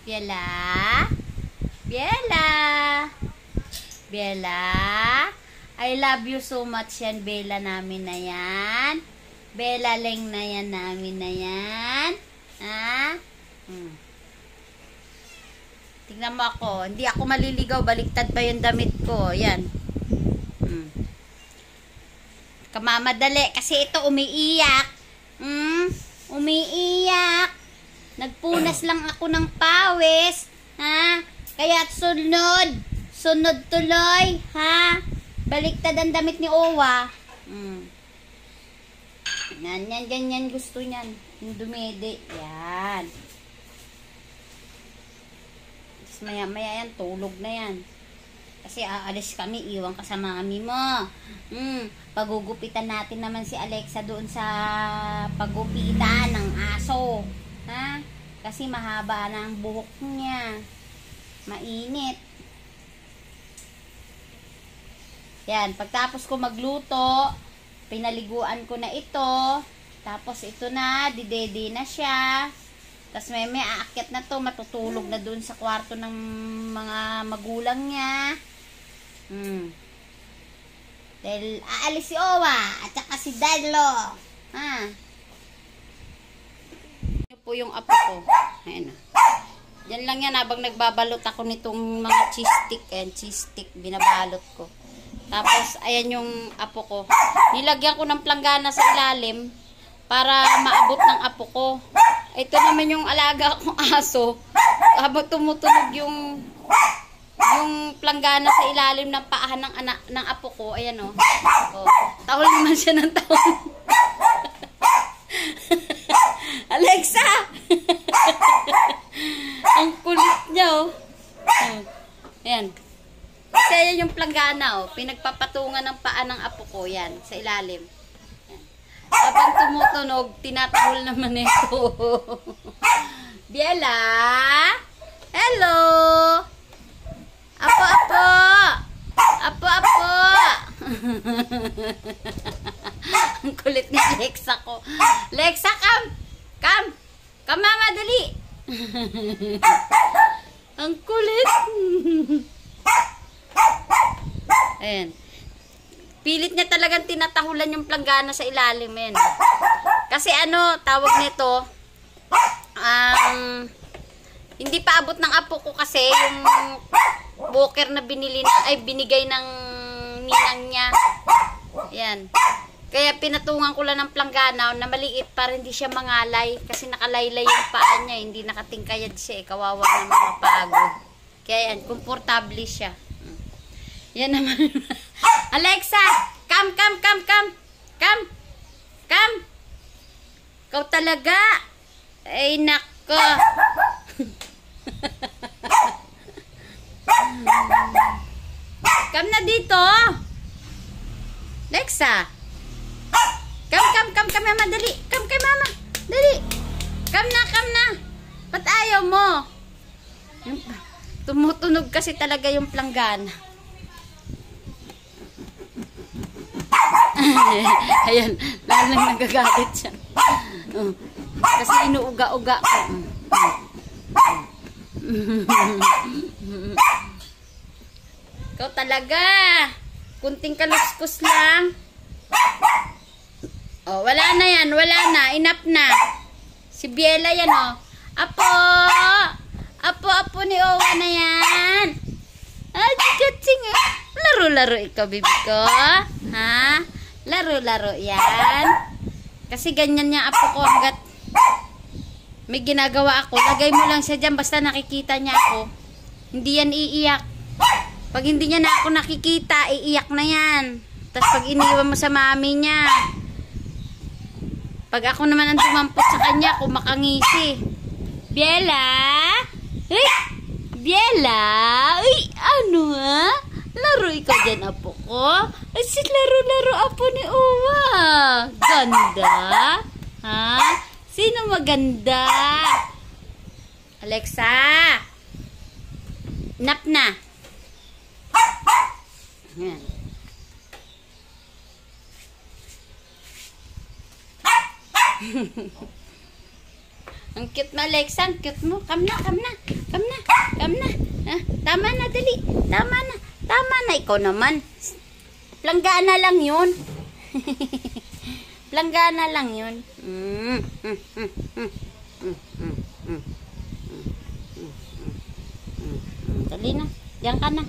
Bella? Bella? Bella? I love you so much yan, Bella namin na yan. Bella Leng na yan namin na yan. Ha? Tingnan mo ako. Hindi ako maliligaw. Baliktad pa yung damit ko. Yan. Kamamadali. Kasi ito umiiyak. Umiiyak. Nagpunas lang ako ng pawis. Ha? Kaya sunod. Sunod tuloy. Ha? Baliktad ang damit ni Owa. Yan, ganyan gusto niyan. Yung dumede. Yan. Tapos maya yan, tulog na yan. Kasi aalis kami, iwan ka sa mami mo. Pagugupitan natin naman si Alexa doon sa pagupitan ng aso. Ha? Kasi mahaba na ang buhok niya. Mainit. Yan, pagtapos ko magluto, pinaliguan ko na ito. Tapos ito na, didede na siya. Tapos may aakyat na to, matutulog na dun sa kwarto ng mga magulang niya. Dahil aalis si Owa at saka si Dadlo. Ha? Ito po yung apo ko. Ayan na. Yan lang yan habang nagbabalot ako nitong mga cheese stick. Ayan, cheese stick, binabalot ko. Tapos, ayan yung apo ko. Nilagyan ko ng planggana sa ilalim para maabot ng apo ko. Ito naman yung alaga kong aso. Habang tumutunog yung planggana sa ilalim ng paahan ng apo ko. Ayan o. Tahol naman siya ng tahol. Alexa! Ang kulit niya o. Ayan. Kasi yan yung planggana, pinagpapatungan ng paa ng apo ko, yan, sa ilalim. Yan. Habang tumutunog, tinatahol naman ito. Bella? Hello? Apo, apo? Apo, apo? Ang kulit ni Lexa ko. Lexa, come! Come! Come, mama, dali! Ang kulit! Ayan. Pilit niya talagang tinatahulan yung planggana sa ilalim. Ayan. Kasi ano, tawag nito, hindi pa abot ng apo ko kasi yung boker na binigay ng ninang niya. Ayan. Kaya pinatungan ko lang ng planggana na maliit para hindi siya mangalay. Kasi nakalaylay yung paa niya. Hindi nakatingkayad siya. Kawawa ng mga pagod. Kaya yan, komportable siya. Yan naman. Alexa! Come, come, come, come! Come! Come! Ikaw talaga! Ay, nako! Come na dito! Alexa! Come, come, come, come, mama, dali! Come kay mama! Dali! Come na, come na! Ba't ayaw mo? Tumutunog kasi talaga yung planggana. Ayan, lalang nagagalit siya. Kasi inuuga-uga ko. Ikaw talaga. Kunting kaluskus lang. Oh, wala na yan, wala na. Enough na. Si Bella yan, oh. Apo! Apo, apo ni Owa na yan. Ah, chikatsing. Laro-laro ikaw, baby ko. Ha? Laro-laro yan. Kasi ganyan niya apo ko hanggat may ginagawa ako. Lagay mo lang siya dyan basta nakikita niya ako. Hindi yan iiyak. Pag hindi niya na ako nakikita, iiyak na yan. Tapos pag iniwan mo sa mami niya. Pag ako naman ang tumampot sa kanya, kumakangisi. Bella? Uy! Bella? Uy! Ano ha? Laro ikaw dyan, apo ko. Ay, si laro-laro apo ni Owa. Ganda. Ha? Sino maganda? Alexa. Nap na. Ayan. Ang cute mo, Alexa. Ang cute mo. Come na, come na. Come na. Come na. Ah, tama na, dali. Tama na. Tama na. Ikaw naman. Planggana lang yun. Planggana lang yun. Dali na. Diyan ka na.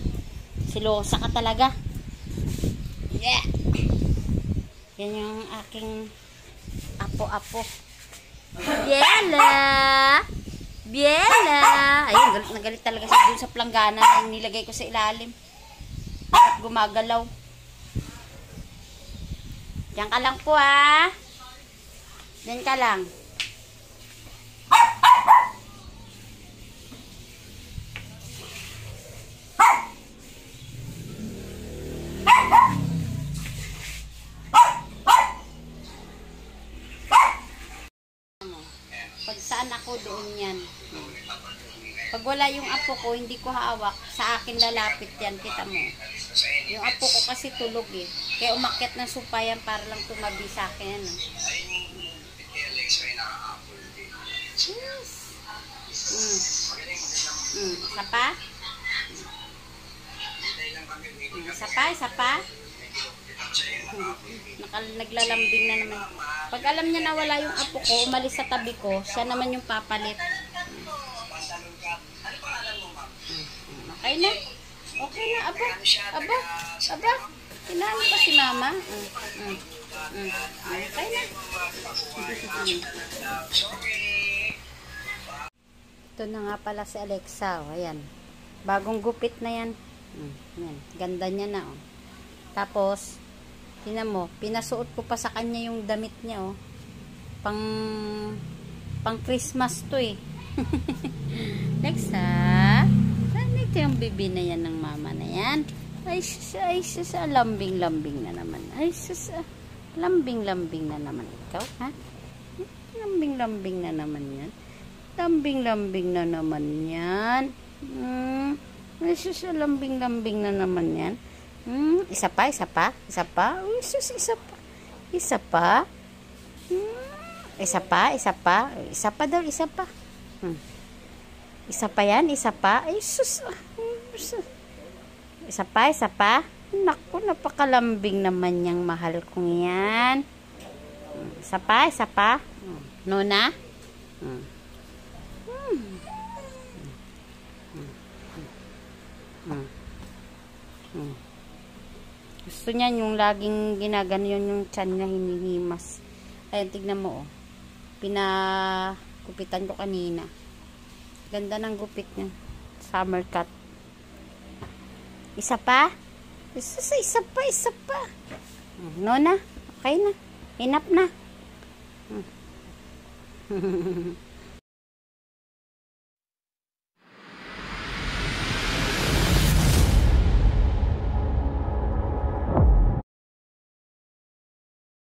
Silosa ka talaga. Yeah. Yan yung aking apo-apo. Biela! Biela! Ayun, galit na galit talaga siya dun sa planggana na nilagay ko sa ilalim. At gumagalaw. Diyan ka lang po, ha? Diyan ka lang. Pag saan ako, doon yan. Pag wala yung apo ko, hindi ko hawak, sa akin lalapit yan, kita mo. Yung apo ko kasi tulog eh. Kaya umakyat ng sopa yan para lang tumabi sa akin. Ano? Yes. Isa pa? Isa pa? Isa pa? Naglalambing na naman. Pag alam niya na wala yung apo ko, umalis sa tabi ko, siya naman yung papalit. Okay na? Okay na, aba? Aba? Aba? Kinahan pa si mama? Okay na? Ito na nga pala si Alexa. O, ayan. Bagong gupit na yan. Ayan. Ganda niya na. Oh. Tapos, tingnan mo, pinasuot ko pa sa kanya yung damit niya, oh. Pang Christmas to eh. Alexa, ito yung bibi na yan ng mama na yan. Ay, sus, lambing-lambing na naman. Ay, sus, lambing-lambing na naman ikaw, ha? Lambing-lambing na naman yan. Lambing-lambing na naman yan. Ay, sus, lambing-lambing na naman yan. Isa pa, isa pa, isa pa. Uy, sus, isa pa. Isa pa. Isa pa, isa pa. Isa pa daw, isa pa. Isa pa yan, isa pa. Ay, sus. Isa pa, isa pa. Naku, napakalambing naman yung mahal kong yan. Isa pa, isa pa. Nona? Gusto niya yung laging ginaganon yung tiyan niya hinihimas. Ayun, tignan mo, oh. Pinagupitan ko kanina. Ganda ng gupit niya. Summer cut. Isa pa? Isa pa, isa pa. No na? Okay na. Enough na.